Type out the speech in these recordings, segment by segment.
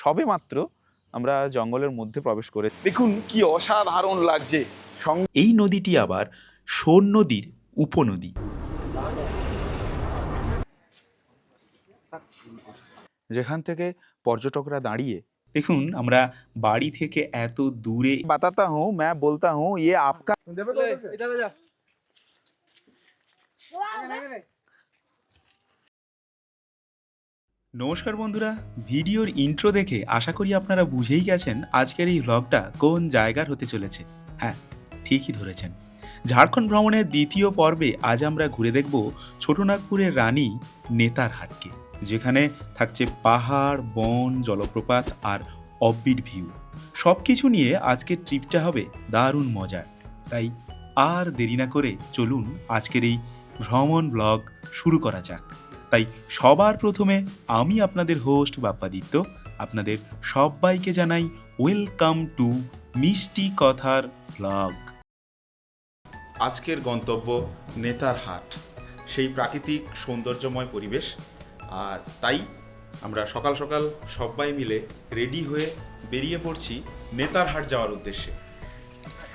সবেমাত্র আমরা জঙ্গলের মধ্যে প্রবেশ করে দেখুন কি অসাধারণ লাগছে। এই নদীটি আবার সোন নদীর উপনদী। যেখান থেকে পর্যটকরা দাঁড়িয়ে দেখুন আমরা বাড়ি থেকে এত দূরে বাতাতা হুঁ मैं बोलता हूँ ये आपका। নমস্কার বন্ধুরা, ভিডিওর ইন্ট্রো দেখে আশা করি আপনারা বুঝেই গেছেন আজকের এই ভ্লগটা কোন জায়গার হতে চলেছে। হ্যাঁ, ঠিকই ধরেছেন, ঝাড়খণ্ড ভ্রমণের দ্বিতীয় পর্বে আজ আমরা ঘুরে দেখব ছোটনাগপুরের রানী নেতারহাটকে, যেখানে থাকছে পাহাড়, বন, জলপ্রপাত আর অফবিট ভিউ। সব কিছু নিয়ে আজকের ট্রিপটা হবে দারুণ মজার। তাই আর দেরি না করে চলুন আজকের এই ভ্রমণ ব্লগ শুরু করা যাক। তাই সবার প্রথমে আমি আপনাদের হোস্ট বাপ্পাদিত্য আপনাদের সবাইকে জানাই ওয়েলকাম টু মিষ্টি কথার ব্লগ। আজকের গন্তব্য নেতারহাট, সেই প্রাকৃতিক সৌন্দর্যময় পরিবেশ। আর তাই আমরা সকাল সকাল সবাই মিলে রেডি হয়ে বেরিয়ে পড়ছি নেতারহাট যাওয়ার উদ্দেশ্যে।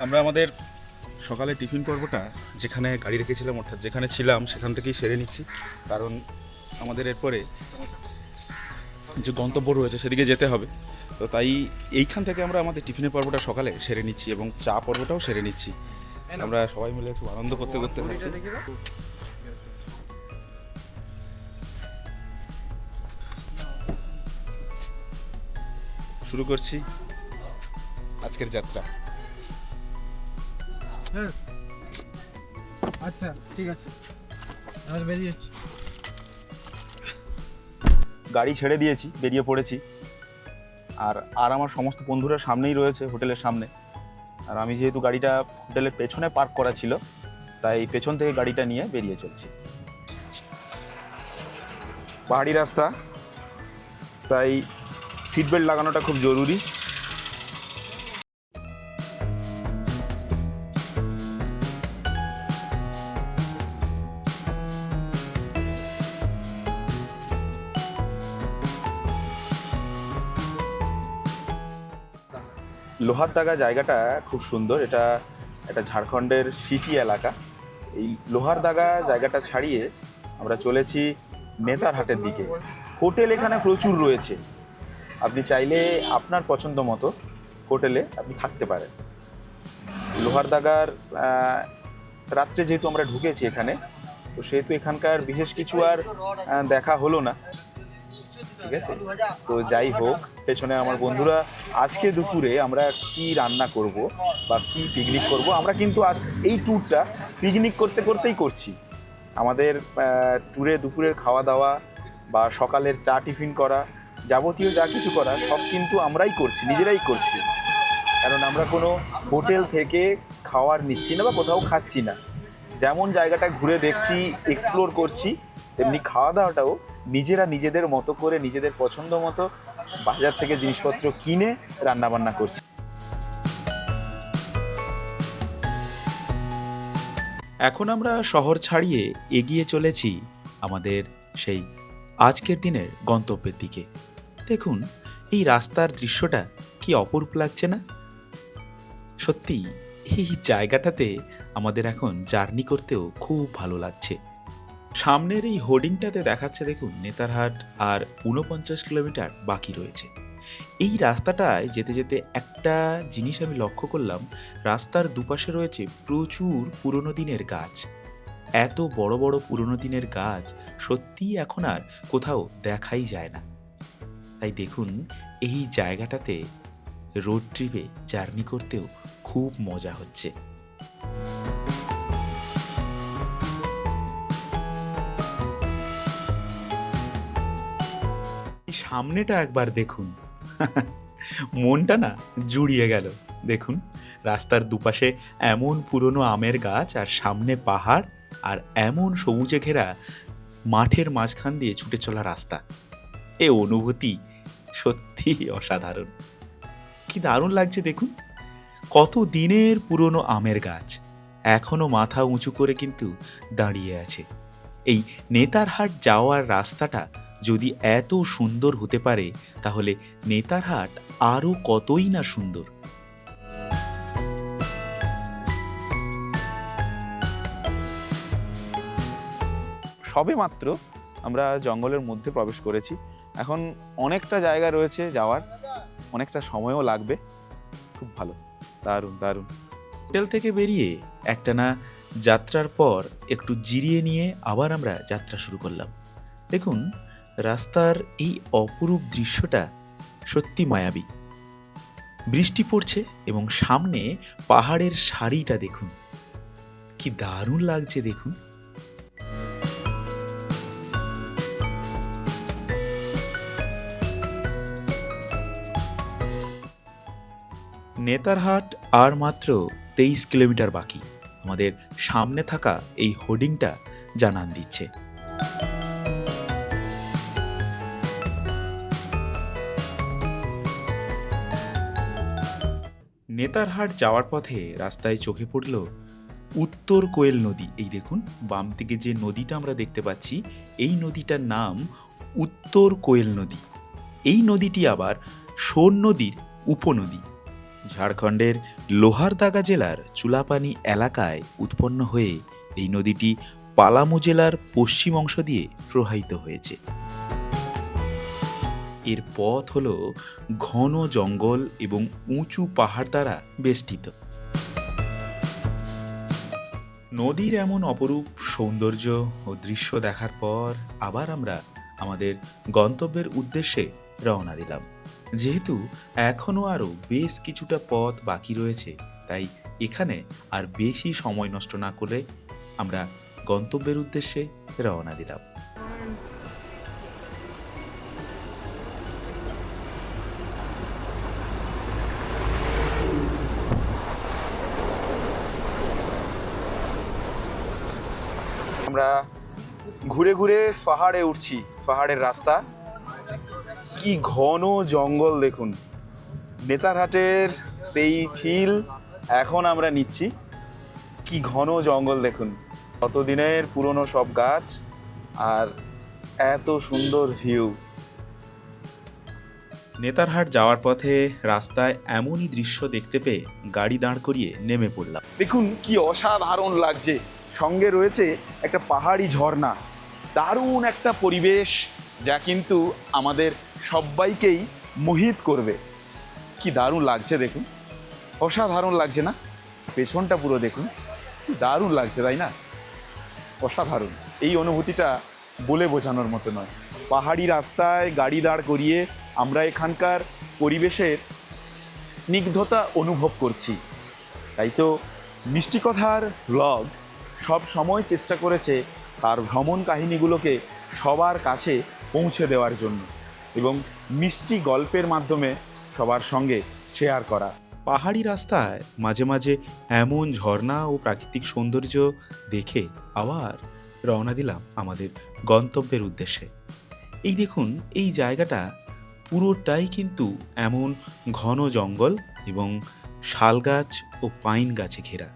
আমরা আমাদের সকালে টিফিন পর্বটা যেখানে গাড়ি রেখেছিলাম, অর্থাৎ যেখানে ছিলাম সেখান থেকেই সেরে নিচ্ছি, কারণ আমাদের এরপরে যে গন্তব্য রয়েছে সেদিকে যেতে হবে। তো তাই এইখান থেকে আমরা আমাদের টিফিনের পর্বটা সকালে সেরে নিচ্ছি এবং চা পর্বটাও সেরে নিচ্ছি। আমরা সবাই মিলে খুব আনন্দ করতে করতে থাকছি। শুরু করছি আজকের যাত্রা। হ্যাঁ, আচ্ছা ঠিক আছে, আর বেরিয়ে যাচ্ছি। গাড়ি ছেড়ে দিয়েছি, বেরিয়ে পড়েছি। আর আর আমার সমস্ত বন্ধুরা সামনেই রয়েছে, হোটেলের সামনে। আর আমি যেহেতু গাড়িটা হোটেলের পেছনে পার্ক করা ছিল, তাই পেছন থেকে গাড়িটা নিয়ে বেরিয়ে চলছি। পাহাড়ি রাস্তা, তাই সিট বেল্ট লাগানোটা খুব জরুরি। লোহারদাগা জায়গাটা খুব সুন্দর। এটা ঝাড়খণ্ডের সিটি এলাকা। এই লোহারদাগা জায়গাটা ছাড়িয়ে আমরা চলেছি নেতারহাটের দিকে। হোটেল এখানে প্রচুর রয়েছে, আপনি চাইলে আপনার পছন্দ মতো হোটেলে আপনি থাকতে পারেন। লোহারদাগার রাত্রে যেহেতু আমরা ঢুকেছি এখানে, তো সেহেতু এখানকার বিশেষ কিছু আর দেখা হলো না, ঠিক আছে। তো যাই হোক, পেছনে আমার বন্ধুরা আজকে দুপুরে আমরা কি রান্না করব বা কি পিকনিক করব, আমরা কিন্তু আজ এই ট্যুরটা পিকনিক করতে করতেই করছি। আমাদের ট্যুরে দুপুরের খাওয়া দাওয়া বা সকালের চা টিফিন করা, যাবতীয় যা কিছু করা সব কিন্তু আমরাই করছি, নিজেরাই করছি। কারণ আমরা কোনো হোটেল থেকে খাওয়ার নিচ্ছি না বা কোথাও খাচ্ছি না। যেমন জায়গাটা ঘুরে দেখছি, এক্সপ্লোর করছি, তেমনি খাওয়া দাওয়াটাও নিজেরা নিজেদের মতো করে, নিজেদের পছন্দ মতো বাজার থেকে জিনিসপত্র কিনে রান্নাবান্না করছি। এখন আমরা শহর ছাড়িয়ে এগিয়ে চলেছি আমাদের সেই আজকের দিনের গন্তব্যের দিকে। দেখুন এই রাস্তার দৃশ্যটা কি অপূর্ব লাগছে না? সত্যি এই জায়গাটাতে আমাদের এখন জার্নি করতেও খুব ভালো লাগছে। সামনের এই হোর্ডিংটাতে দেখাচ্ছে দেখুন নেতারহাট আর 49 কিলোমিটার বাকি রয়েছে। এই রাস্তাটায় যেতে যেতে একটা জিনিস আমি লক্ষ্য করলাম, রাস্তার দুপাশে রয়েছে প্রচুর পুরনো দিনের গাছ। এত বড় বড় পুরনো দিনের গাছ সত্যিই এখন আর কোথাও দেখাই যায় না। তাই দেখুন এই জায়গাটাতে রোড ট্রিপে জার্নি করতেও খুব মজা হচ্ছে। সামনেটা একবার দেখুন, মনটা না জুড়িয়ে গেল। দেখুন রাস্তার দুপাশে এমন পুরনো আমের গাছ, আর সামনে পাহাড়, আর এমন সবুজে ঘেরা মাঠের মাঝখান দিয়ে ছুটে চলা রাস্তা। এ অনুভূতি সত্যি অসাধারণ। কি দারুণ লাগছে দেখুন, কত দিনের পুরনো আমের গাছ এখনো মাথা উঁচু করে কিন্তু দাঁড়িয়ে আছে। এই নেতারহাট যাওয়ার রাস্তাটা যদি এত সুন্দর হতে পারে তাহলে নেতারহাট আরও কতই না সুন্দর। সবে মাত্র আমরা জঙ্গলের মধ্যে প্রবেশ করেছি। এখন অনেকটা জায়গা রয়েছে যাওয়ার, অনেকটা সময়ও লাগবে। খুব ভালো, দারুণ দারুণ। হোটেল থেকে বেরিয়ে একটানা যাত্রার পর একটু জিরিয়ে নিয়ে আবার আমরা যাত্রা শুরু করলাম। দেখুন, রাস্তার এই অপরূপ দৃশ্যটা সত্যি মায়াবী। বৃষ্টি পড়ছে এবং সামনে পাহাড়ের সারিটা দেখুন, কি দারুণ লাগছে দেখুন। নেতারহাট আর মাত্র 23 কিলোমিটার বাকি। আমাদের সামনে থাকা এই হোর্ডিংটা জানান দিচ্ছে। নেতারহাট যাওয়ার পথে রাস্তায় চোখে পড়ল উত্তর কোয়েল নদী। এই দেখুন, বাম দিকে যে নদীটা আমরা দেখতে পাচ্ছি, এই নদীটার নাম উত্তর কোয়েল নদী। এই নদীটি আবার সোন নদীর উপনদী। ঝাড়খণ্ডের লোহারদাগা জেলার চুলাপানি এলাকায় উৎপন্ন হয়ে এই নদীটি পালামু জেলার পশ্চিম অংশ দিয়ে প্রবাহিত হয়েছে। এর পথ হল ঘন জঙ্গল এবং উঁচু পাহাড় দ্বারা বেষ্টিত। নদীর এমন অপরূপ সৌন্দর্য ও দৃশ্য দেখার পর আবার আমরা আমাদের গন্তব্যের উদ্দেশ্যে রওনা দিলাম। যেহেতু এখনও আরও বেশ কিছুটা পথ বাকি রয়েছে, তাই এখানে আর বেশি সময় নষ্ট না করে আমরা গন্তব্যের উদ্দেশ্যে রওনা দিলাম। আমরা ঘুরে ঘুরে পাহাড়ে উঠছি। পাহাড়ের রাস্তা, কি ঘন জঙ্গল দেখুন। নেতারহাটের সেই ফিল এখন আমরা নিচ্ছি। কি ঘন জঙ্গল দেখুন, কতদিনের পুরনো সব গাছ আর এত সুন্দর ভিউ। নেতারহাট যাওয়ার পথে রাস্তায় এমনই দৃশ্য দেখতে পেয়ে গাড়ি দাঁড় করিয়ে নেমে পড়লাম। দেখুন কি অসাধারণ লাগছে। সঙ্গে রয়েছে একটা পাহাড়ি ঝর্ণা, দারুণ একটা পরিবেশ যা কিন্তু আমাদের সবাইকেই মোহিত করবে। কি দারুণ লাগছে দেখুন, অসাধারণ লাগছে না? পেছনটা পুরো দেখুন, কি দারুণ লাগছে, তাই না? অসাধারণ। এই অনুভূতিটা বলে বোঝানোর মতো নয়। পাহাড়ি রাস্তায় গাড়ি দাঁড় করিয়ে আমরা এখানকার পরিবেশের স্নিগ্ধতা অনুভব করছি। তাই তো মিষ্টি কথার ব্লগ সব সময় চেষ্টা করেছে তার ভ্রমণ কাহিনীগুলোকে সবার কাছে পৌঁছে দেওয়ার জন্য এবং মিষ্টি গল্পের মাধ্যমে সবার সঙ্গে শেয়ার করা। পাহাড়ি রাস্তায় মাঝে মাঝে এমন ঝর্ণা ও প্রাকৃতিক সৌন্দর্য দেখে আবার রওনা দিলাম আমাদের গন্তব্যের উদ্দেশ্যে। এই দেখুন, এই জায়গাটা পুরোটাই কিন্তু এমন ঘন জঙ্গল এবং শাল গাছ ও পাইন গাছে ঘেরা।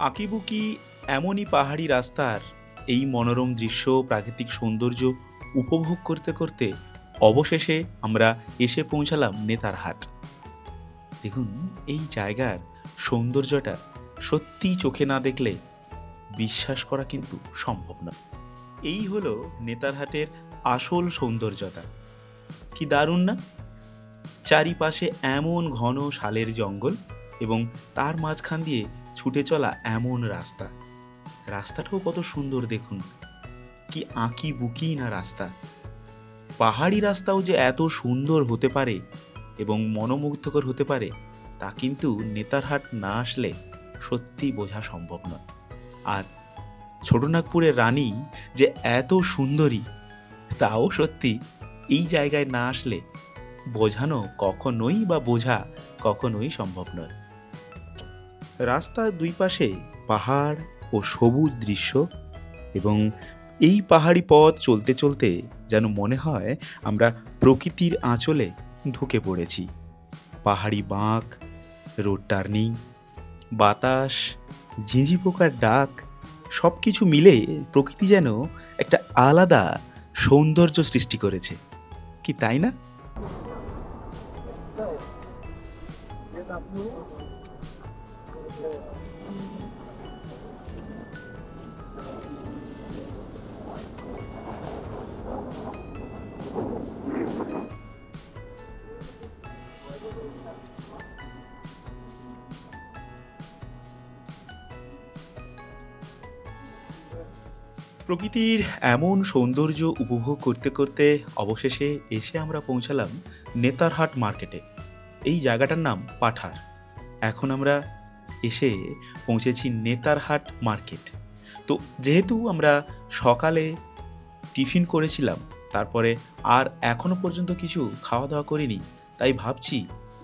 আঁকিবুকি এমনই পাহাড়ি রাস্তার এই মনোরম দৃশ্য, প্রাকৃতিক সৌন্দর্য উপভোগ করতে করতে অবশেষে আমরা এসে পৌঁছালাম নেতারহাট। দেখুন, এই জায়গার সৌন্দর্যটা সত্যিই চোখে না দেখলে বিশ্বাস করা কিন্তু সম্ভব না। এই হলো নেতারহাটের আসল সৌন্দর্যতা। কি দারুণ না? চারিপাশে এমন ঘন শালের জঙ্গল এবং তার মাঝখান দিয়ে ছুটে চলা এমন রাস্তা। রাস্তাটাও কত সুন্দর দেখুন, কি আঁকি বুকি না রাস্তা। পাহাড়ি রাস্তাও যে এত সুন্দর হতে পারে এবং মনোমুগ্ধকর হতে পারে তা কিন্তু নেতারহাট না আসলে সত্যি বোঝা সম্ভব নয়। আর ছোটনাগপুরের রানী যে এত সুন্দরী তাও সত্যি এই জায়গায় না আসলে বোঝানো কখনোই বা বোঝা কখনোই সম্ভব নয়। রাস্তার দুই পাশে পাহাড় ও সবুজ দৃশ্য এবং এই পাহাড়ি পথ চলতে চলতে যেন মনে হয় আমরা প্রকৃতির আঁচলে ঢুকে পড়েছি। পাহাড়ি বাঁক, রোড টার্নিং বাতাস, ঝিঁঝি পোকার ডাক সব কিছু মিলে প্রকৃতি যেন একটা আলাদা সৌন্দর্য সৃষ্টি করেছে, কি তাই না? প্রকৃতির এমন সৌন্দর্য উপভোগ করতে করতে অবশেষে এসে আমরা পৌঁছালাম নেতারহাট মার্কেটে। এই জায়গাটার নাম পাঠার। এখন আমরা এসে পৌঁছেছি নেতারহাট মার্কেট। তো যেহেতু আমরা সকালে টিফিন করেছিলাম, তারপরে আর এখনও পর্যন্ত কিছু খাওয়া দাওয়া করিনি, তাই ভাবছি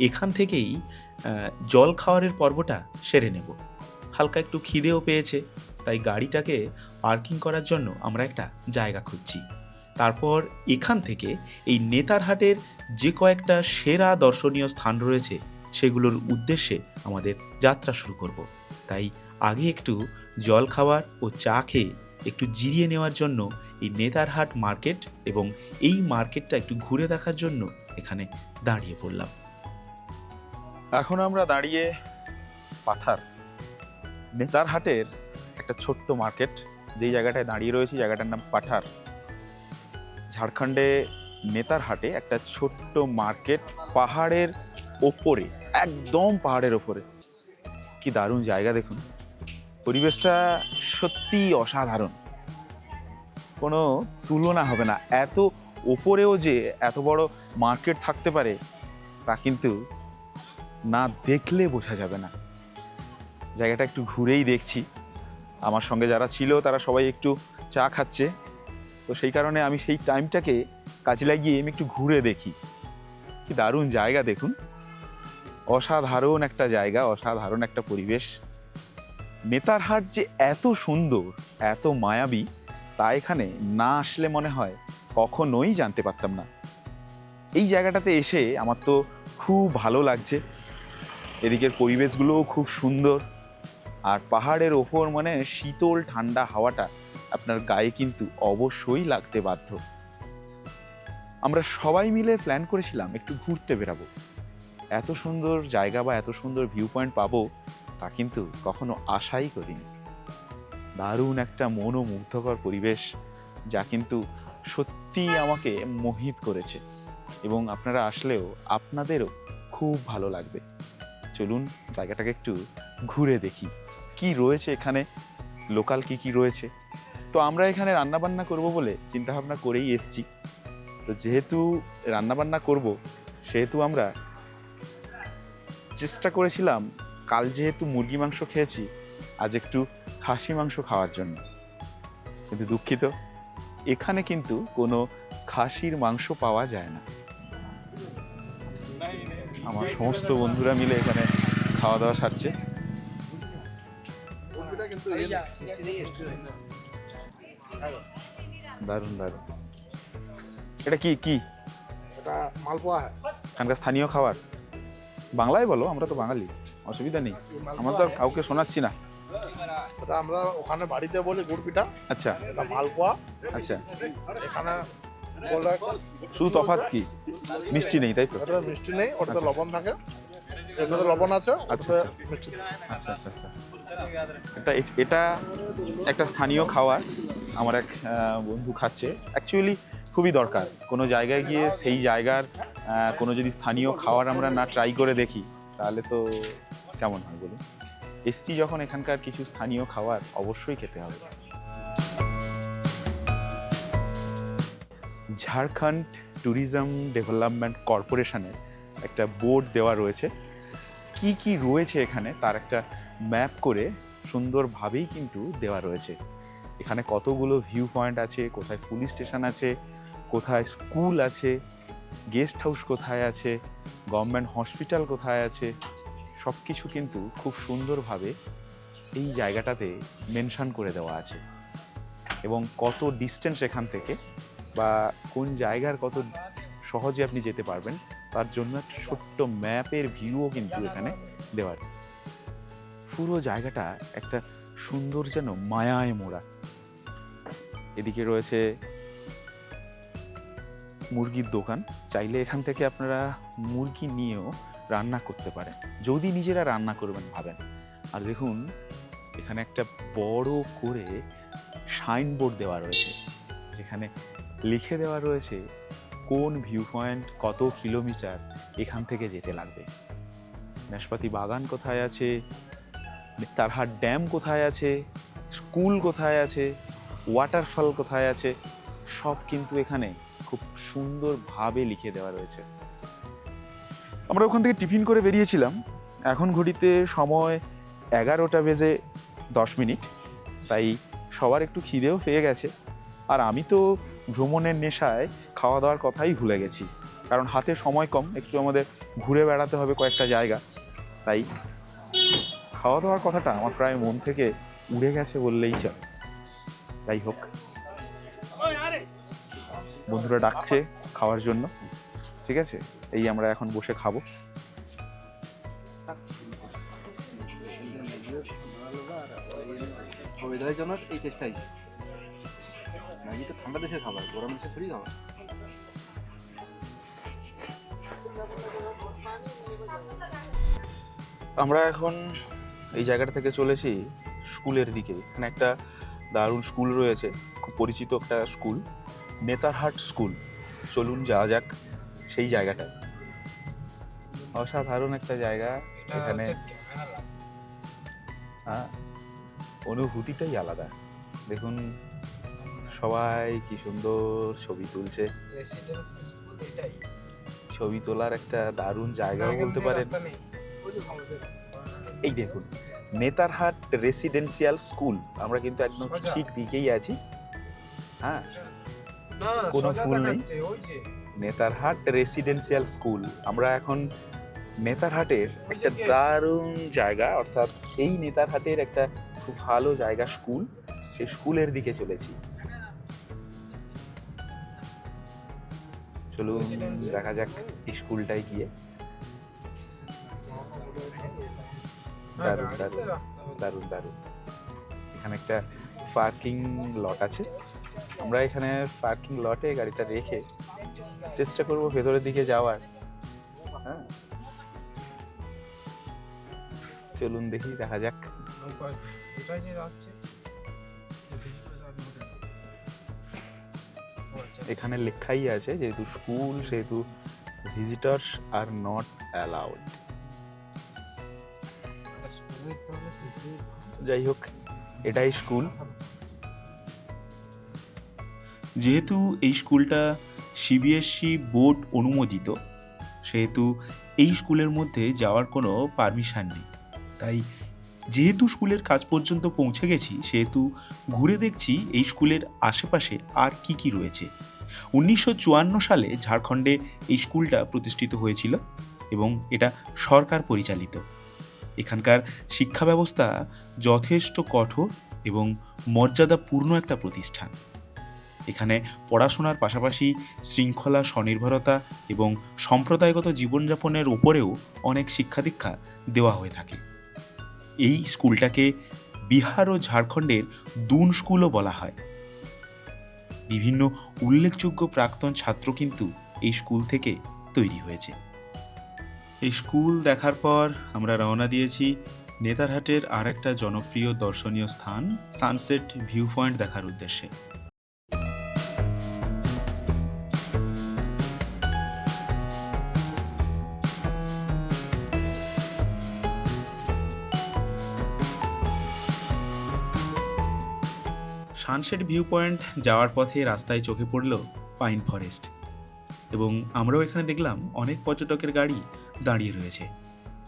এখান থেকেই জল খাওয়ারের পর্বটা সেরে নেব। হালকা একটু খিদেও পেয়েছে, তাই গাড়িটাকে পার্কিং করার জন্য আমরা একটা জায়গা খুঁজছি। তারপর এখান থেকে এই নেতারহাটের যে কয়েকটা সেরা দর্শনীয় স্থান রয়েছে সেগুলোর উদ্দেশ্যে আমাদের যাত্রা শুরু করব। তাই আগে একটু জল খাওয়ার ও চা খেয়ে একটু জিরিয়ে নেওয়ার জন্য এই নেতারহাট মার্কেট এবং এই মার্কেটটা একটু ঘুরে দেখার জন্য এখানে দাঁড়িয়ে পড়লাম। এখন আমরা দাঁড়িয়ে পাঠার নেতারহাটের একটা ছোট্ট মার্কেট, যেই জায়গাটায় দাঁড়িয়ে রয়েছি জায়গাটার নাম পাঠার। ঝাড়খণ্ডে নেতারহাটে একটা ছোট্ট মার্কেট, পাহাড়ের ওপরে, একদম পাহাড়ের ওপরে। কি দারুণ জায়গা দেখুন, পরিবেশটা সত্যি অসাধারণ, কোনো তুলনা হবে না। এত ওপরেও যে এত বড় মার্কেট থাকতে পারে তা কিন্তু না দেখলে বোঝা যাবে না। জায়গাটা একটু ঘুরেই দেখছি, আমার সঙ্গে যারা ছিল তারা সবাই একটু চা খাচ্ছে, তো সেই কারণে আমি সেই টাইমটাকে কাজে লাগিয়ে আমি একটু ঘুরে দেখি। কি দারুণ জায়গা দেখুন, অসাধারণ একটা জায়গা, অসাধারণ একটা পরিবেশ। নেতারহাট যে এত সুন্দর, এত মায়াবী, তা এখানে না আসলে মনে হয় কখনোই জানতে পারতাম না। এই জায়গাটাতে এসে আমার তো খুব ভালো লাগছে, এদিকের পরিবেশগুলোও খুব সুন্দর, আর পাহাড়ের ওপর মানে শীতল ঠান্ডা হাওয়াটা আপনার গায়ে কিন্তু অবশ্যই লাগতে বাধ্য। আমরা সবাই মিলে প্ল্যান করেছিলাম একটু ঘুরতে বেরাবো, এত সুন্দর জায়গা বা এত সুন্দর ভিউ পয়েন্ট পাবো তা কিন্তু কখনো আশাই করিনি। দারুণ একটা মনোমুগ্ধকর পরিবেশ, যা কিন্তু সত্যিই আমাকে মোহিত করেছে, এবং আপনারা আসলেও আপনাদেরও খুব ভালো লাগবে। চলুন জায়গাটাকে একটু ঘুরে দেখি কি রয়েছে এখানে, লোকাল কি রয়েছে। তো আমরা এখানে রান্নাবান্না করব বলে চিন্তাভাবনা করেই এসেছি। তো যেহেতু রান্নাবান্না করব, সেহেতু আমরা চেষ্টা করেছিলাম কাল যেহেতু মুরগি মাংস খেয়েছি, আজ একটু খাসি মাংস খাওয়ার জন্য, কিন্তু দুঃখিত, এখানে কিন্তু কোনো খাসির মাংস পাওয়া যায় না। আমার সমস্ত বন্ধুরা মিলে এখানে খাওয়া দাওয়া সারছে। দারুণ দারুণ। এটা কি কি এটা মালপোয়া, এখানকার স্থানীয় খাবার? বাংলায় বলো, আমরা তো বাঙালি, অসুবিধা নেই, আমরা তো আর কাউকে শোনাচ্ছি না। এটা আমরা ওখানে বাড়িতে বলি গুড় পিঠা। আচ্ছা, এটা মালপোয়া। আচ্ছা, এখানে বলে শুধু তফাৎ কি মিষ্টি নেই, তাই তো? এটা মিষ্টি নেই, ওটাতে লবণ থাকে, এটাতে লবণ আছে, আচ্ছা, ওটাতে আচ্ছা। মিষ্টি নেই। আচ্ছা আচ্ছা আচ্ছা। এটা একটা স্থানীয় খাবার, আমার এক বন্ধু খাচ্ছে। অ্যাকচুয়ালি খুবই দরকার কোনো জায়গায় গিয়ে সেই জায়গার কোনো যদি স্থানীয় খাবার আমরা না ট্রাই করে দেখি তাহলে তো কেমন হয় বলুন। এসছি যখন, এখানকার কিছু স্থানীয় খাবার অবশ্যই খেতে হবে। ঝাড়খণ্ড ট্যুরিজম ডেভেলপমেন্ট কর্পোরেশনের একটা বোর্ড দেওয়া রয়েছে, কি রয়েছে এখানে তার একটা ম্যাপ করে সুন্দরভাবেই কিন্তু দেওয়া রয়েছে। এখানে কতগুলো ভিউ পয়েন্ট আছে, কোথায় পুলিশ স্টেশন আছে, কোথায় স্কুল আছে, গেস্ট হাউস কোথায় আছে, গভর্নমেন্ট হসপিটাল কোথায় আছে, সব কিছু কিন্তু খুব সুন্দরভাবে এই জায়গাটাতে মেনশন করে দেওয়া আছে, এবং কত ডিস্টেন্স এখান থেকে বা কোন জায়গার কত সহজে আপনি যেতে পারবেন তার জন্য একটা ছোট্ট ম্যাপের ভিউও কিন্তু এখানে দেওয়া। পুরো জায়গাটা একটা সুন্দর যেন মায়ায় মোড়া। এদিকে রয়েছে মুরগির দোকান, চাইলে এখান থেকে আপনারা মুরগি নিয়েও রান্না করতে পারেন, যদি নিজেরা রান্না করবেন ভাবেন। আর দেখুন এখানে একটা বড় করে সাইনবোর্ড দেওয়া রয়েছে, যেখানে লিখে দেওয়া রয়েছে কোন ভিউ পয়েন্ট কত কিলোমিটার এখান থেকে যেতে লাগবে, নাশপাতি বাগান কোথায় আছে, নেতারহাট ড্যাম কোথায় আছে, স্কুল কোথায় আছে, ওয়াটারফল কোথায় আছে, সব কিন্তু এখানে খুব সুন্দরভাবে লিখে দেওয়া রয়েছে। আমরা ওখান থেকে টিফিন করে বেরিয়েছিলাম, এখন ঘড়িতে সময় 11:10, তাই সবার একটু খিদেও পেয়ে গেছে। আর আমি তো ভ্রমণের নেশায় খাওয়া দাওয়ার কথাই ভুলে গেছি, কারণ হাতে সময় কম, একটু আমাদের ঘুরে বেড়াতে হবে কয়েকটা জায়গা, তাই খাওয়া দাওয়ার কথাটা আমার প্রায় মন থেকে উড়ে গেছে বললেই চলে। যাই হোক, বন্ধুরা ডাকছে খাওয়ার জন্য, ঠিক আছে, এই আমরা এখন বসে খাবো। ওয়েদারের জন্য এই চেষ্টা হয়েছে, ম্যাগি তো ঠান্ডা দেশের খাবার, গরম দেশের থ্রি খাবার। আমরা এখন এই জায়গাটা থেকে চলেছি স্কুলের দিকে। এখানে একটা দারুণ স্কুল রয়েছে, খুব পরিচিত একটা স্কুল, নেতারহাট স্কুল। চলুন যাওয়া যাক সেই জায়গাটায়। অসাধারণ একটা জায়গা, এখানে হ্যাঁ অনুভূতিটাই আলাদা। দেখুন সবাই কি সুন্দর ছবি তুলছে, ছবি তোলার একটা দারুণ জায়গাও বলতে পারেন। এই দেখুন নেতারহাট রেসিডেন্সিয়াল স্কুল, আমরা কিন্তু একদম ঠিক দিকেই আছি। হ্যাঁ, কোনো ভুল নেই, নেতারহাট রেসিডেন্সিয়াল স্কুল। আমরা এখন নেতারহাটের একটা দারুণ জায়গা, অর্থাৎ এই নেতারহাটের একটা খুব ভালো জায়গা স্কুল, সেই স্কুলের দিকে চলেছি। চলুন দেখা যাক এই স্কুলটায় গিয়ে। দারুণ দারুণ দারুণ দারুণ। এখানে একটা পার্কিং লট আছে, আমরা এখানে পার্কিং লটে গাড়িটা রেখে চেষ্টা করব ভেতরের দিকে যাওয়ার। হ্যাঁ চলুন দেখি, দেখা যাক। এখানে লেখাই আছে যেহেতু স্কুল সেহেতু ভিজিটর্স আর নট অ্যালাউড। যাই হোক, এটাই স্কুল। যেহেতু এই স্কুলটা সিবিএসসি বোর্ড অনুমোদিত, সেহেতু এই স্কুলের মধ্যে যাওয়ার কোনো পারমিশন নেই। তাই যেহেতু স্কুলের কাজ পর্যন্ত পৌঁছে গেছি, সেহেতু ঘুরে দেখছি এই স্কুলের আশেপাশে আর কি কি রয়েছে। 1954 সালে ঝাড়খণ্ডে এই স্কুলটা প্রতিষ্ঠিত হয়েছিল এবং এটা সরকার পরিচালিত। এখানকার শিক্ষা ব্যবস্থা যথেষ্ট কঠোর এবং মর্যাদাপূর্ণ একটা প্রতিষ্ঠান। এখানে পড়াশোনার পাশাপাশি শৃঙ্খলা, স্বনির্ভরতা এবং সম্প্রদায়গত জীবনযাপনের ওপরেও অনেক শিক্ষা দীক্ষা দেওয়া হয়ে থাকে। এই স্কুলটাকে বিহার ও ঝাড়খণ্ডের দুন স্কুলও বলা হয়। বিভিন্ন উল্লেখযোগ্য প্রাক্তন ছাত্র কিন্তু এই স্কুল থেকে তৈরি হয়েছে। এই স্কুল দেখার পর আমরা রওনা দিয়েছি নেতারহাটের আর একটা জনপ্রিয় দর্শনীয় স্থান সানসেট ভিউ পয়েন্ট দেখার উদ্দেশ্যে। সানসেট ভিউ পয়েন্ট যাওয়ার পথে রাস্তায় চোখে পড়ল পাইন ফরেস্ট, এবং আমরাও এখানে দেখলাম অনেক পর্যটকের গাড়ি দাঁড়িয়ে রয়েছে।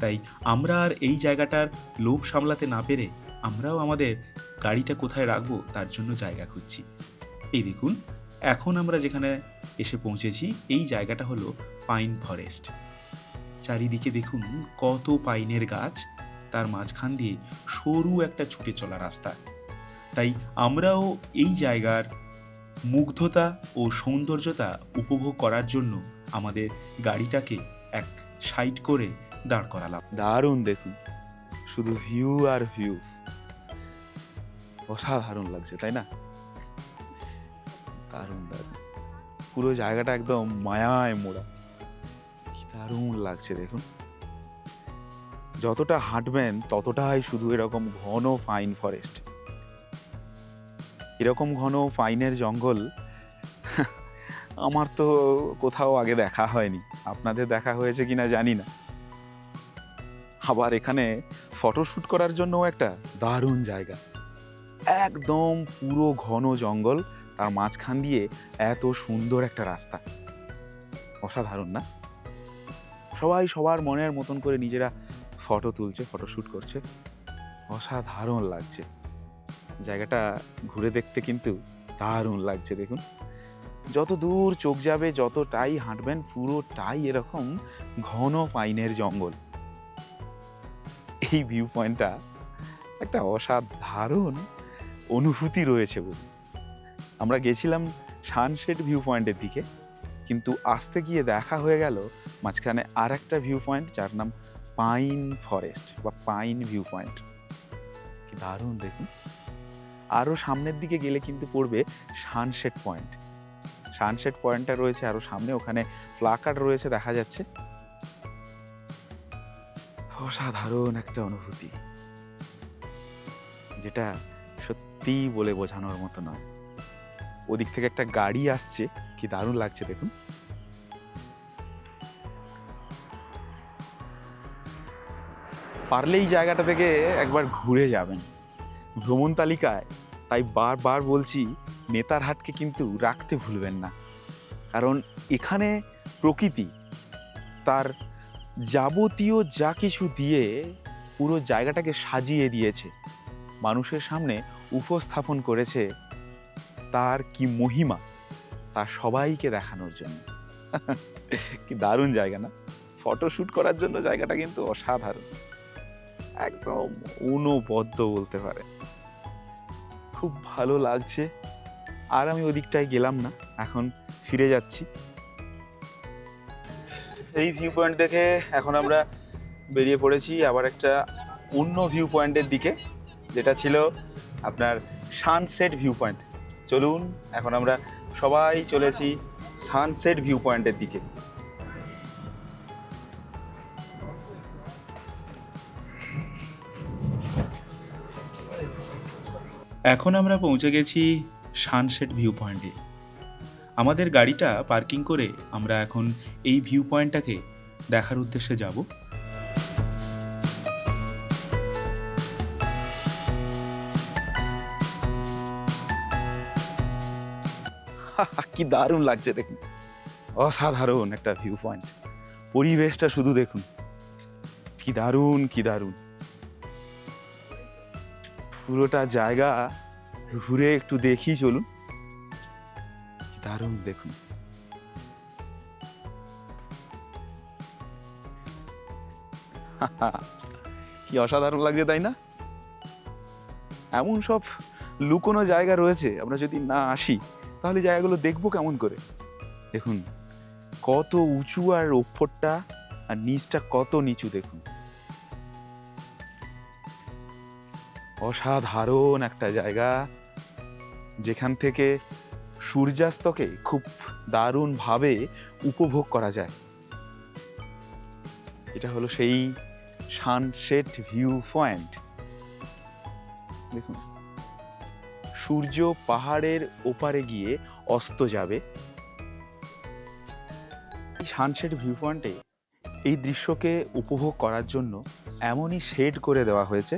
তাই আমরা আর এই জায়গাটার লোভ সামলাতে না পেরে আমরাও আমাদের গাড়িটা কোথায় রাখবো তার জন্য জায়গা খুঁজছি। এই দেখুন, এখন আমরা যেখানে এসে পৌঁছেছি এই জায়গাটা হলো পাইন ফরেস্ট। চারিদিকে দেখুন কত পাইনের গাছ, তার মাঝখান দিয়ে সরু একটা ছুটে চলা রাস্তা। তাই আমরাও এই জায়গার মুগ্ধতা ও সৌন্দর্যতা উপভোগ করার জন্য আমাদের গাড়িটাকে এক সাইড করে দাঁড় করালাম। দারুণ দেখুন, শুধু ভিউ আর ভিউ, অসাধারণ লাগছে তাই না? দারুণ দারুণ, পুরো জায়গাটা একদম মায়ায় মোড়া, কি দারুণ লাগছে দেখুন। যতটা হাঁটবেন ততটাই শুধু এরকম ঘন পাইন ফরেস্ট, এরকম ঘন পাইনের জঙ্গল আমার তো কোথাও আগে দেখা হয়নি। আপনাদের দেখা হয়েছে কিনা জানি না। আবার এখানে ফটোশ্যুট করার জন্য একটা দারুণ জায়গা, একদম পুরো ঘন জঙ্গল, তার মাঝখান দিয়ে এত সুন্দর একটা রাস্তা, অসাধারণ না? সবাই সবার মনের মতন করে নিজেরা ফটো তুলছে, ফটোশ্যুট করছে, অসাধারণ লাগছে। জায়গাটা ঘুরে দেখতে কিন্তু দারুণ লাগছে দেখুন। যত দূর চোখ যাবে, যতটাই হাঁটবেন, পুরোটাই এরকম ঘন পাইনের জঙ্গল। এই ভিউ পয়েন্টটা একটা অসাধারণ অনুভূতি রয়েছে বলে। আমরা গেছিলাম সানসেট ভিউ পয়েন্টের দিকে, কিন্তু আসতে গিয়ে দেখা হয়ে গেল মাঝখানে আর একটা ভিউ পয়েন্ট, যার নাম পাইন ফরেস্ট বা পাইন ভিউ পয়েন্ট। কি দারুণ দেখুন। আরও সামনের দিকে গেলে কিন্তু পড়বে সানসেট পয়েন্ট। সানসেট পয়েন্টটা রয়েছে আরও সামনে, ওখানে প্লাকার্ড রয়েছে দেখা যাচ্ছে। অসাধারণ একটা অনুভূতি, যেটা সত্যি বলে বোঝানোর মতো নয়। ওদিক থেকে একটা গাড়ি আসছে, কি দারুণ লাগছে দেখুন। পারলে এই জায়গাটা থেকে একবার ঘুরে যাবেন ভ্রমণ তালিকায়। তাই বারবার বলছি, নেতারহাটকে কিন্তু রাখতে ভুলবেন না, কারণ এখানে প্রকৃতি তার যাবতীয় যা কিছু দিয়ে পুরো জায়গাটাকে সাজিয়ে দিয়েছে, মানুষের সামনে উপস্থাপন করেছে তার কি মহিমা, তা সবাইকে দেখানোর জন্য। কি দারুণ জায়গা না? ফটোশ্যুট করার জন্য জায়গাটা কিন্তু অসাধারণ, একদম অনবদ্য বলতে পারে। খুব ভালো লাগছে। আর আমি ওদিকটায় গেলাম না, এখন ফিরে যাচ্ছি। এই ভিউ পয়েন্ট দেখে এখন আমরা বেরিয়ে পড়েছি আবার একটা অন্য ভিউ পয়েন্টের দিকে, যেটা ছিল আপনার সানসেট ভিউ পয়েন্ট। চলুন, এখন আমরা সবাই চলেছি সানসেট ভিউ পয়েন্টের দিকে। এখন আমরা পৌঁছে গেছি সানসেট ভিউ পয়েন্টে। আমাদের গাড়িটা পার্কিং করে আমরা এখন এই ভিউ পয়েন্টটাকে দেখার উদ্দেশ্যে যাব। কি দারুণ লাগছে দেখুন, অসাধারণ একটা ভিউ পয়েন্ট। পরিবেশটা শুধু দেখুন, কি দারুণ কি দারুণ। পুরোটা জায়গা ঘুরে একটু দেখি, চলুন। কি দারুণ দেখুন। কি অসাধারণ লাগছে তাই না? এমন সব লুকোনো জায়গা রয়েছে, আমরা যদি না আসি তাহলে জায়গাগুলো দেখবো কেমন করে? দেখুন কত উঁচু, আর ওপরটা আর নিচটা কত নিচু দেখুন। অসাধারণ একটা জায়গা, যেখান থেকে সূর্যাস্তকে খুব দারুণভাবে উপভোগ করা যায়। এটা হলো সেই সানসেট ভিউ পয়েন্ট। দেখুন, সূর্য পাহাড়ের ওপারে গিয়ে অস্ত যাবে। এই সানসেট ভিউ পয়েন্টে এই দৃশ্যকে উপভোগ করার জন্য এমনই শেড করে দেওয়া হয়েছে,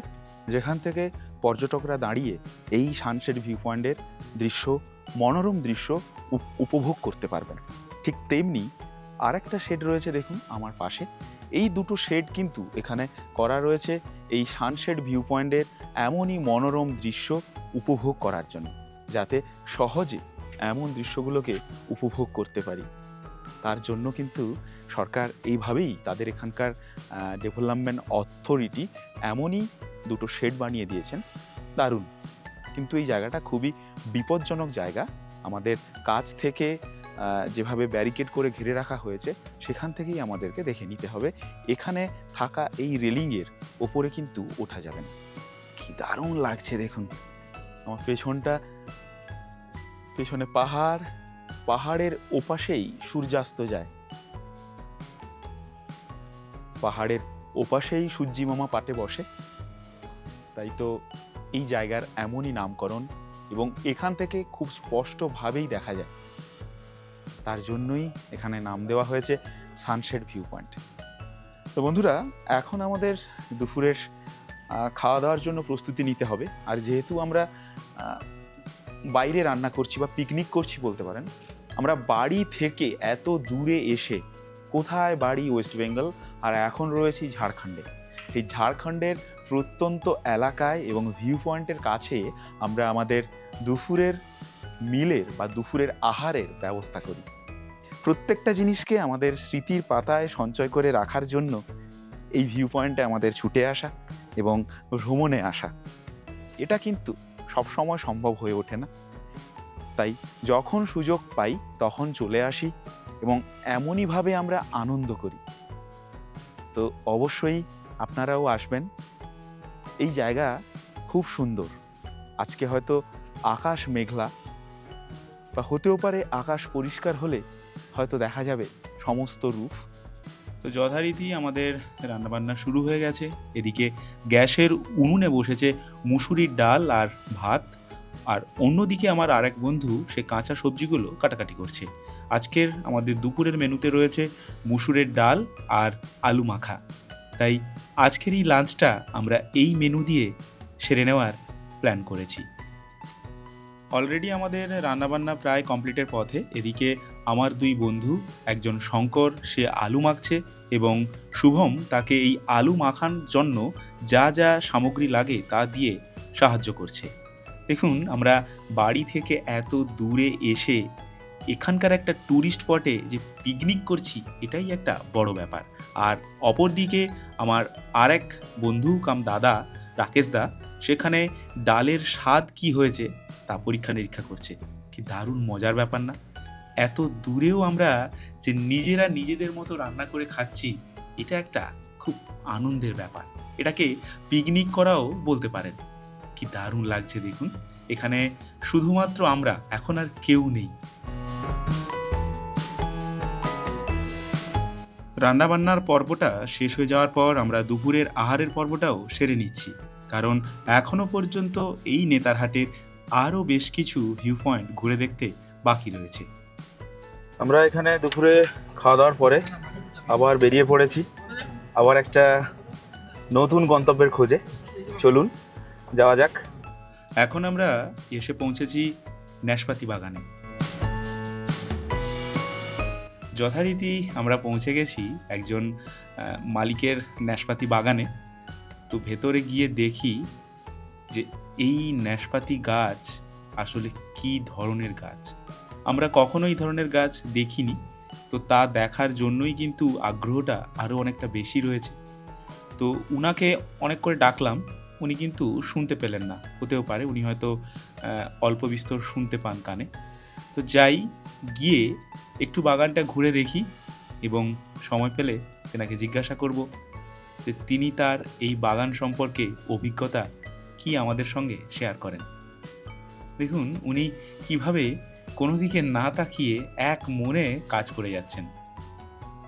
যেখান থেকে পর্যটকরা দাঁড়িয়ে এই সানসেট ভিউ পয়েন্টের দৃশ্য, মনোরম দৃশ্য উপভোগ করতে পারবেন। ঠিক তেমনি আর একটা শেড রয়েছে দেখুন আমার পাশে। এই দুটো শেড কিন্তু এখানে করা রয়েছে এই সানসেট ভিউ পয়েন্টের এমনই মনোরম দৃশ্য উপভোগ করার জন্য, যাতে সহজে এমন দৃশ্যগুলোকে উপভোগ করতে পারি। তার জন্য কিন্তু সরকার এইভাবেই তাদের এখানকার ডেভেলপমেন্ট অথরিটি এমনই দুটো শেড বানিয়ে দিয়েছেন। দারুণ। কিন্তু এই জায়গাটা খুবই বিপজ্জনক জায়গা। আমাদের কাছ থেকে যেভাবে ব্যারিকেড করে ঘিরে রাখা হয়েছে সেখান থেকেই আমাদেরকে দেখে নিতে হবে। এখানে থাকা এই রেলিংয়ের ওপরে কিন্তু ওঠা যাবে না। কি দারুণ লাগছে দেখুন। আমার পেছনে পাহাড়, পাহাড়ের ওপাশেই সূর্যাস্ত যায়, পাহাড়ের ওপাশেই সূর্যি মামা পাটে বসে। তাই তো এই জায়গার এমনই নামকরণ, এবং এখান থেকে খুব স্পষ্টভাবেই দেখা যায়, তার জন্যই এখানে নাম দেওয়া হয়েছে সানসেট ভিউ পয়েন্ট। তো বন্ধুরা, এখন আমাদের দুপুরের খাওয়া দাওয়ার জন্য প্রস্তুতি নিতে হবে। আর যেহেতু আমরা বাইরে রান্না করছি বা পিকনিক করছি বলতে পারেন, আমরা বাড়ি থেকে এত দূরে এসে, কোথায় বাড়ি ওয়েস্ট বেঙ্গল, আর এখন রয়েছি ঝাড়খণ্ডে। এই ঝাড়খণ্ডের প্রত্যন্ত এলাকায় এবং ভিউ পয়েন্টের কাছে আমরা আমাদের দুপুরের মিলের বা দুপুরের আহারের ব্যবস্থা করি। প্রত্যেকটা জিনিসকে আমাদের স্মৃতির পাতায় সঞ্চয় করে রাখার জন্য এই ভিউ পয়েন্টে আমাদের ছুটে আসা এবং ভ্রমণে আসা, এটা কিন্তু সবসময় সম্ভব হয়ে ওঠে না। তাই যখন সুযোগ পাই তখন চলে আসি এবং এমনইভাবে আমরা আনন্দ করি। তো অবশ্যই আপনারাও আসবেন। এই জায়গা খুব সুন্দর। আজকে হয়তো আকাশ মেঘলা, বা হতেও পারে আকাশ পরিষ্কার হলে হয়তো দেখা যাবে সমস্ত রূপ। তো যথারীতি আমাদের রান্নাবান্না শুরু হয়ে গেছে। এদিকে গ্যাসের উনুনে বসেছে মুসুরির ডাল আর ভাত, আর অন্যদিকে আমার আরেক বন্ধু সে কাঁচা সবজিগুলো কাটাকাটি করছে। আজকের আমাদের দুপুরের মেনুতে রয়েছে মুসুরের ডাল আর আলু মাখা। তাই আজকের এই লাঞ্চটা আমরা এই মেনু দিয়ে সেরে নেওয়ার প্ল্যান করেছি। অলরেডি আমাদের রান্নাবান্না প্রায় কমপ্লিটের পথে। এদিকে আমার দুই বন্ধু, একজন শঙ্কর, সে আলু মাখছে, এবং শুভম তাকে এই আলু মাখার জন্য যা যা সামগ্রী লাগে তা দিয়ে সাহায্য করছে। দেখুন, আমরা বাড়ি থেকে এত দূরে এসে এখানকার একটা ট্যুরিস্ট স্পটে যে পিকনিক করছি, এটাই একটা বড় ব্যাপার। আর অপরদিকে আমার আরেক বন্ধু কাম দাদা রাকেশ দা, সেখানে ডালের স্বাদ কি হয়েছে তা পরীক্ষা নিরীক্ষা করছে। কি দারুণ মজার ব্যাপার না? এত দূরেও আমরা যে নিজেরা নিজেদের মতো রান্না করে খাচ্ছি, এটা একটা খুব আনন্দের ব্যাপার। এটাকে পিকনিক করাও বলতে পারেন। কি দারুণ লাগছে দেখুন। এখানে শুধুমাত্র আমরা, এখন আর কেউ নেই। রান্নাবান্নার পর্বটা শেষ হয়ে যাওয়ার পর আমরা দুপুরের আহারের পর্বটাও সেরে নিচ্ছি, কারণ এখনো পর্যন্ত এই নেতারহাটের আরও বেশ কিছু ভিউ পয়েন্ট ঘুরে দেখতে বাকি রয়েছে। আমরা এখানে দুপুরে খাওয়া দাওয়ার পরে আবার বেরিয়ে পড়েছি, আবার একটা নতুন গন্তব্যের খোঁজে। চলুন যাওয়া যাক। এখন আমরা এসে পৌঁছেছি নাশপাতি বাগানে। যথারীতি আমরা পৌঁছে গেছি একজন মালিকের নাশপাতি বাগানে। তো ভেতরে গিয়ে দেখি যে এই নাশপাতি গাছ আসলে কি ধরনের গাছ। আমরা কখনো এই ধরনের গাছ দেখিনি, তো তা দেখার জন্যই কিন্তু আগ্রহটা আরও অনেকটা বেশি রয়েছে। তো উনাকে অনেক করে ডাকলাম, উনি কিন্তু শুনতে পেলেন না। হতেও পারে উনি হয়তো অল্প বিস্তর শুনতে পান কানে। তো যাই, গিয়ে একটু বাগানটা ঘুরে দেখি এবং সময় পেলে তেনাকে জিজ্ঞাসা করব যে তিনি তার এই বাগান সম্পর্কে অভিজ্ঞতা কি আমাদের সঙ্গে শেয়ার করেন। দেখুন, উনি কিভাবে কোনো দিকে না তাকিয়ে এক মনে কাজ করে যাচ্ছেন,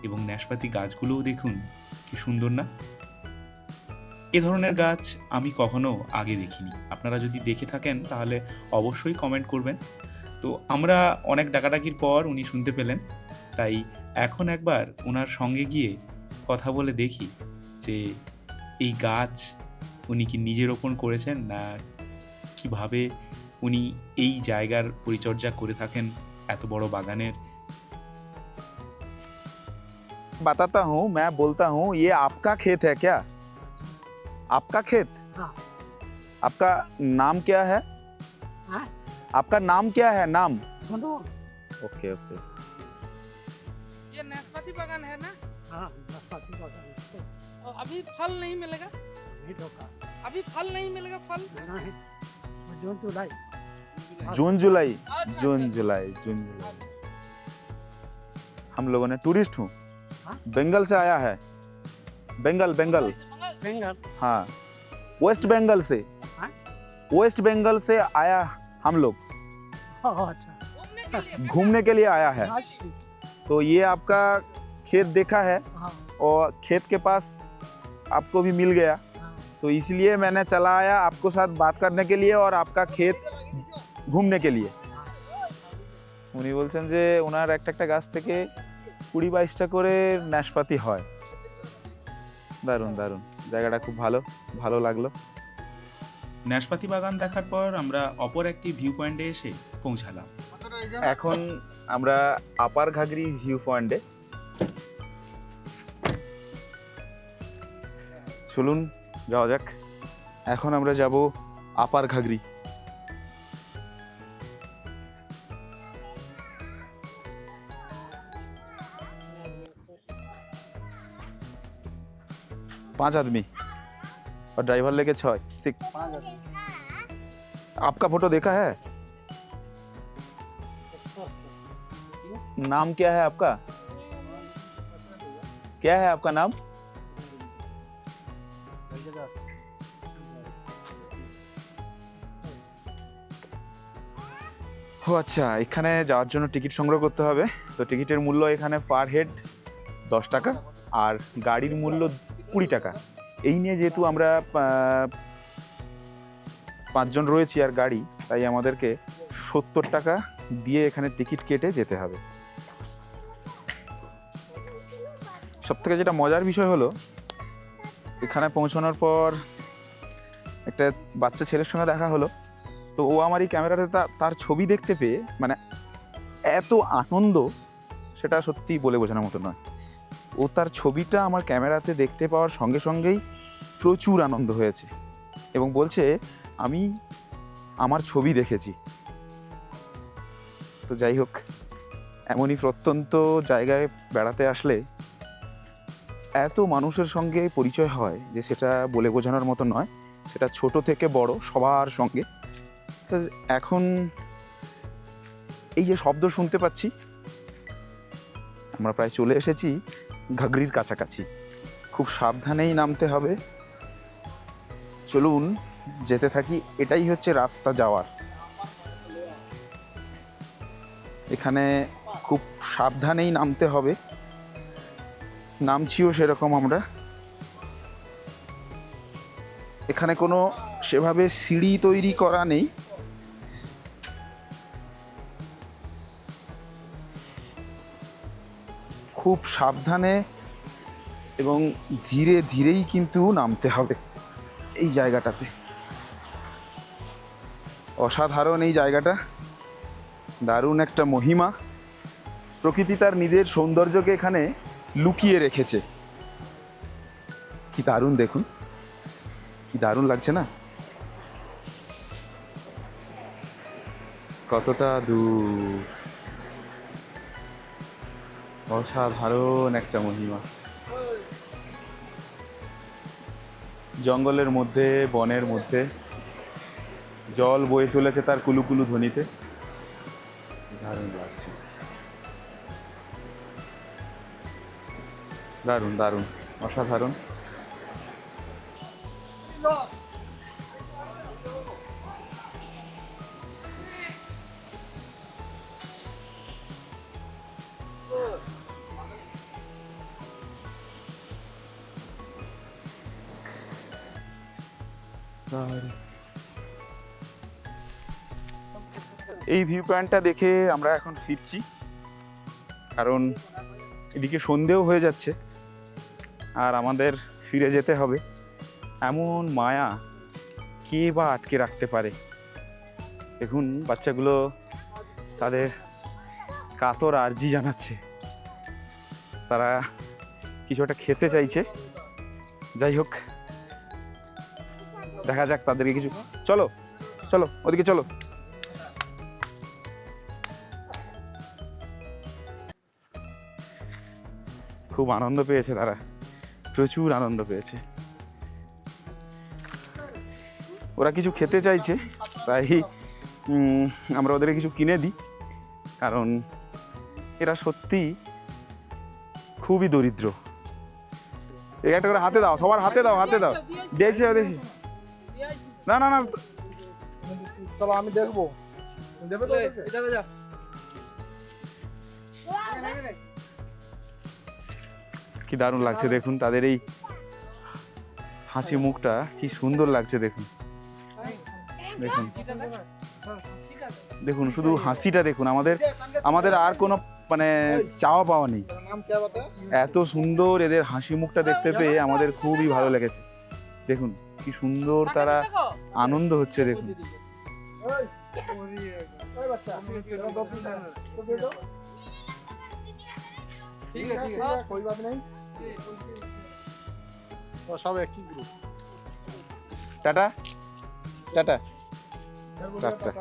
এবং নাশপাতি গাছগুলোও দেখুন কি সুন্দর না? এ ধরনের গাছ আমি কখনো আগে দেখিনি। আপনারা যদি দেখে থাকেন তাহলে অবশ্যই কমেন্ট করবেন। তো আমরা অনেক ডাকাডাকির পর উনি শুনতে পেলেন, তাই এখন একবার ওনার সঙ্গে গিয়ে কথা বলে দেখি যে এই গাছ উনি কি নিজে রোপণ করেছেন, না কিভাবে উনি এই জায়গার পরিচর্যা করে থাকেন এত বড় বাগানের। बताता हूँ, मैं बोलता हूँ, ये आपका खेत है क्या? आपका खेत? हाँ। आपका नाम क्या है? हाँ? आपका नाम क्या है? नाम? सुनो। Okay okay. ये नाशपाती बागान है ना? हाँ, नाशपाती बागान है। और अभी फल नहीं मिलेगा? नहीं धोखा अभी फल नहीं मिलेगा, फल? नहीं। जून जुलाई। जून जुलाई, अच्छा, जून अच्छा। जुलाई, जून जुलाई। हम लोगों ने टूरिस्ट हूँ हाँ? बंगाल से आया है बंगाल बंगाल बेंगल हाँ वेस्ट बंगाल से हाँ? वेस्ट बंगाल से आया हम लोग अच्छा घूमने के लिए आया है अच्छा तो ये आपका खेत देखा है हाँ और खेत के पास आपको भी मिल गया हाँ तो इसलिए मैंने चला आया आपको साथ बात करने के लिए और आपका खेत ঘুমনে के लिए উনি বলছেন যে ওনার একটা একটা গাছ থেকে 20-22টা করে নাশপাতি হয় দারুণ দারুণ জায়গাটা খুব ভালো ভালো লাগলো নাশপাতি বাগান দেখার পর আমরা অপর একটি ভিউ পয়েন্টে এসে পৌঁছালাম। এখন আমরা আপার ঘাগরি ভিউ পয়েন্টে চলুন যাওয়া যাক এখন আমরা যাব আপার ঘাগরি पांच आदमी और ड्राइवर लेके 6 आपका फोटो देखा है नाम क्या है आपका क्या है आपका नाम ও আচ্ছা এখানে যাওয়ার জন্য টিকিট সংগ্রহ করতে হবে তো টিকিটের মূল্য এখানে পার হেড 10 টাকা আর গাড়ির মূল্য 20 টাকা এই নিয়ে যেহেতু আমরা 5 জন রয়েছি আর গাড়ি তাই আমাদেরকে 70 টাকা দিয়ে এখানে টিকিট কেটে যেতে হবে সবথেকে যেটা মজার বিষয় হলো এখানে পৌঁছানোর পর একটা বাচ্চা ছেলের সঙ্গে দেখা হলো তো ও আমার এই ক্যামেরাতে তার ছবি দেখতে পেয়ে মানে এত আনন্দ সেটা সত্যি বলে বোঝানোর মতো নয় ও তার ছবিটা আমার ক্যামেরাতে দেখতে পাওয়ার সঙ্গে সঙ্গেই প্রচুর আনন্দ হয়েছে এবং বলছে আমি আমার ছবি দেখেছি তো যাই হোক এমনই প্রত্যন্ত জায়গায় বেড়াতে আসলে এত মানুষের সঙ্গে পরিচয় হয় যে সেটা বলে বোঝানোর মতো নয় সেটা ছোট থেকে বড় সবার সঙ্গে এখন এই যে শব্দ শুনতে পাচ্ছি আমরা প্রায় চলে এসেছি ঘাগরির কাছাকাছি খুব সাবধানেই নামতে হবে চলুন যেতে থাকি এটাই হচ্ছে রাস্তা যাওয়ার এখানে খুব সাবধানেই নামতে হবে নামছিও সেরকম আমরা এখানে কোনো সেভাবে সিঁড়ি তৈরি করা নেই খুব সাবধানে এবং ধীরে ধীরেই কিন্তু নামতে হবে এই জায়গাটাতে অসাধারণ এই জায়গাটা দারুণ একটা মহিমা প্রকৃতি তার নিজের সৌন্দর্যকে এখানে লুকিয়ে রেখেছে কি দারুণ দেখুন কি দারুণ লাগছে না কতটা দূর অসাধারণ একটা মহিমা জঙ্গলের মধ্যে বনের মধ্যে জল বয়ে চলেছে তার কুলুকুলু ধ্বনিতে দারুণ লাগছে দারুণ দারুণ অসাধারণ এই ভিউ পয়েন্টটা দেখে আমরা এখন ফিরছি কারণ এদিকে সন্ধেও হয়ে যাচ্ছে আর আমাদের ফিরে যেতে হবে এমন মায়া কে বা আটকে রাখতে পারে দেখুন বাচ্চাগুলো তাদের কাতর আর্জি জানাচ্ছে তারা কিছু একটা খেতে চাইছে যাই হোক দেখা যাক তাদেরকে কিছু চলো চলো ওদিকে চলো খুব আনন্দ পেয়েছে তারা প্রচুর আনন্দ পেয়েছে ওরা কিছু খেতে চাইছে তাই আমরা ওদের কিছু কিনে দিই কারণ এরা সত্যি খুবই দরিদ্র। এই একটা করে হাতে দাও, সবার হাতে দাও, হাতে দাও। দেশে দেশে না না না, চলো আমি দেখবো, দেবে তো ওদেরকে? এটা যা কি দারুণ লাগছে দেখুন, তাদের এই হাসি মুখটা কি সুন্দর লাগছে দেখুন। দেখুন দেখুন শুধু হাসিটা দেখুন, আমাদের আর কোনো মানে চাওয়া পাওয়া নেই। तेरा नाम क्या बता? এত সুন্দর এদের হাসি মুখটা দেখতে পেয়ে আমাদের খুবই ভালো লেগেছে। দেখুন কি সুন্দর তারা আনন্দ হচ্ছে দেখুন। ओए बच्चा, तेरा 2 पीस है तो दे दो। ठीक है कोई बात नहीं। तो सब एक ही ग्रुप। Tata tata tata.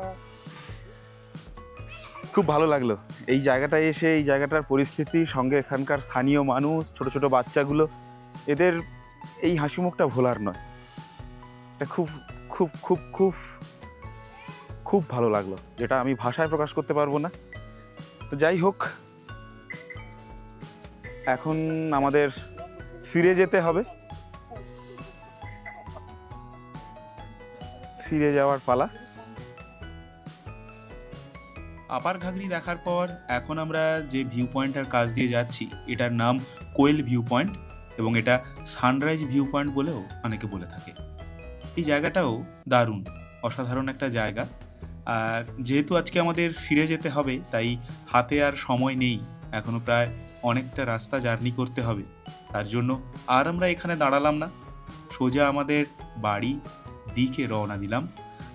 খুব ভালো লাগলো এই জায়গাটায় এসে, এই জায়গাটার পরিস্থিতি, সঙ্গে এখানকার স্থানীয় মানুষ, ছোট ছোট বাচ্চাগুলো, এদের এই হাসি মুখটা ভোলার নয়। এটা খুব খুব খুব খুব খুব ভালো লাগলো, যেটা আমি ভাষায় প্রকাশ করতে পারবো না। তো যাই হোক, এখন আমাদের ফিরে যেতে হবে, ফিরে যাওয়ার পালা। আপার ঘাগরি দেখার পর এখন আমরা যে ভিউ পয়েন্টটার কাছ দিয়ে যাচ্ছি এটার নাম কোয়েল ভিউ পয়েন্ট, এবং এটা সানরাইজ ভিউ পয়েন্ট বলেও অনেকে বলে থাকে। এই জায়গাটাও দারুণ, অসাধারণ একটা জায়গা। আর যেহেতু আজকে আমাদের ফিরে যেতে হবে, তাই হাতে আর সময় নেই, এখনও প্রায় অনেকটা রাস্তা জার্নি করতে হবে। তার জন্য আর আমরা এখানে দাঁড়ালাম না, সোজা আমাদের বাড়ি দিকে রওনা দিলাম।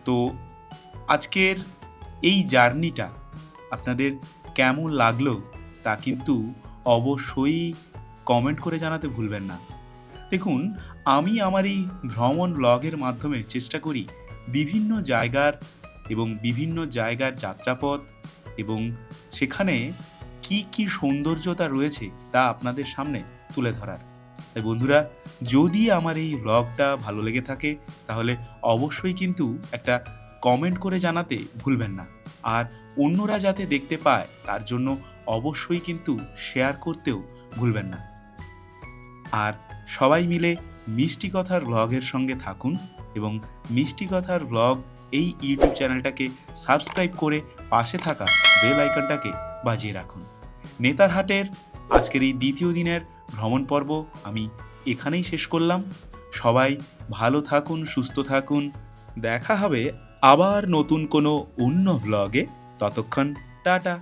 তো আজকের এই জার্নিটা আপনাদের কেমন লাগলো তা কিন্তু অবশ্যই কমেন্ট করে জানাতে ভুলবেন না। দেখুন, আমি আমার এই ভ্রমণ ব্লগের মাধ্যমে চেষ্টা করি বিভিন্ন জায়গার যাত্রাপথ এবং সেখানে কি কি সৌন্দর্যতা রয়েছে তা আপনাদের সামনে তুলে ধরার। তাই বন্ধুরা, যদি আমার এই ব্লগটা ভালো লেগে থাকে তাহলে অবশ্যই কিন্তু একটা কমেন্ট করে জানাতে ভুলবেন না। আর অন্যরা যাতে দেখতে পায় তার জন্য অবশ্যই কিন্তু শেয়ার করতেও ভুলবেন না। আর সবাই মিলে মিষ্টি কথার ব্লগের সঙ্গে থাকুন এবং মিষ্টি কথার ব্লগ এই ইউটিউব চ্যানেলটাকে সাবস্ক্রাইব করে পাশে থাকা বেল আইকনটাকে বাজিয়ে রাখুন। নেতারহাটের আজকের এই দ্বিতীয় দিনের ভ্রমণ পর্ব আমি এখানেই শেষ করলাম। সবাই ভালো থাকুন, সুস্থ থাকুন। দেখা হবে আবার নতুন কোনো অন্য ব্লগে। ততক্ষণ টাটা।